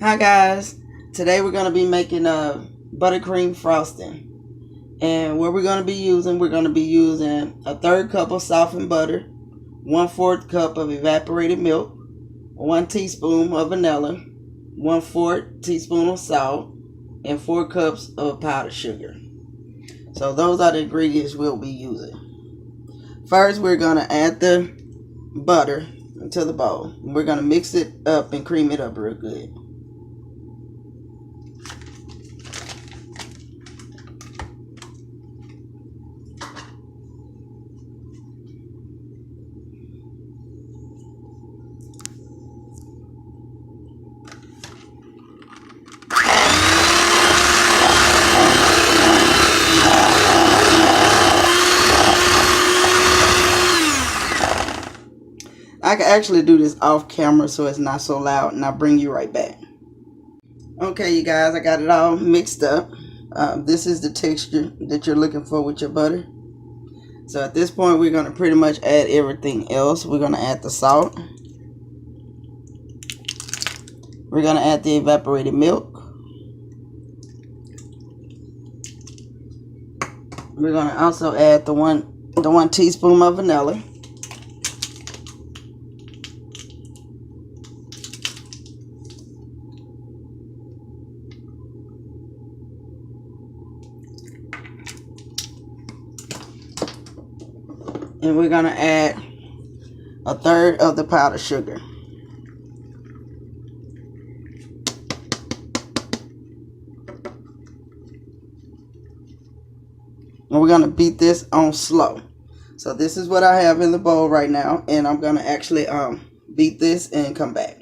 Hi guys, today we're going to be making a buttercream frosting, and what we're going to be using, a third cup of softened butter, 1/4 cup of evaporated milk, 1 teaspoon of vanilla, 1/4 teaspoon of salt, and 4 cups of powdered sugar. So those are the ingredients we'll be using. First, we're going to add the butter into the bowl. We're going to mix it up and cream it up real good. I can actually do this off camera so it's not so loud, and I'll bring you right back. Okay, you guys, I got it all mixed up. This is the texture that you're looking for with your butter. So at this point, we're going to pretty much add everything else. We're going to add the salt. We're going to add the evaporated milk. We're going to also add the one teaspoon of vanilla. And we're going to add 1/3 of the powdered sugar. And we're going to beat this on slow. So this is what I have in the bowl right now. And I'm going to actually beat this and come back.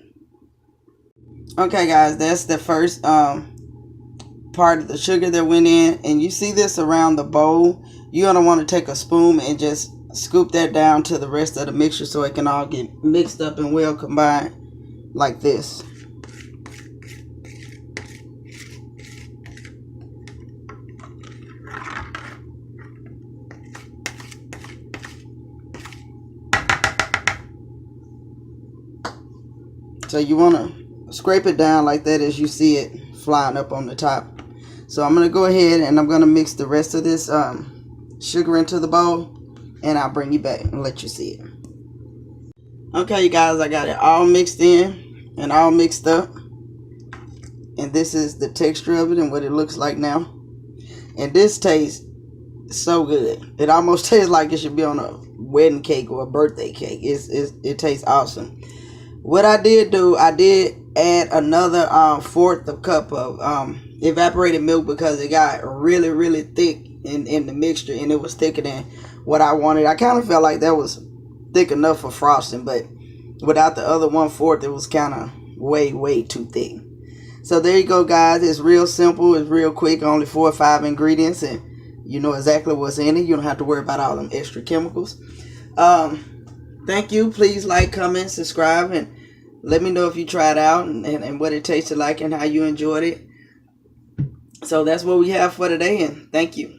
Okay guys, that's the first part of the sugar that went in. And you see this around the bowl. You're going to want to take a spoon and just scoop that down to the rest of the mixture so it can all get mixed up and well combined like this. So you want to scrape it down like that as you see it flying up on the top. So I'm going to go ahead and I'm going to mix the rest of this sugar into the bowl, and I'll bring you back and let you see it. Okay, you guys, I got it all mixed in and all mixed up. And this is the texture of it and what it looks like now. And this tastes so good. It almost tastes like it should be on a wedding cake or a birthday cake. It tastes awesome. What I did do, I did add another 1/4 cup of evaporated milk because it got really thick in the mixture, and it was thicker than what I wanted. I kind of felt like that was thick enough for frosting, but without the other 1/4, it was kind of way too thick. So there you go, guys. It's real simple. It's real quick. Only 4 or 5 ingredients, and you know exactly what's in it. You don't have to worry about all them extra chemicals. Thank you. Please like, comment, subscribe, and let me know if you tried out and what it tasted like and how you enjoyed it. So that's what we have for today, and thank you.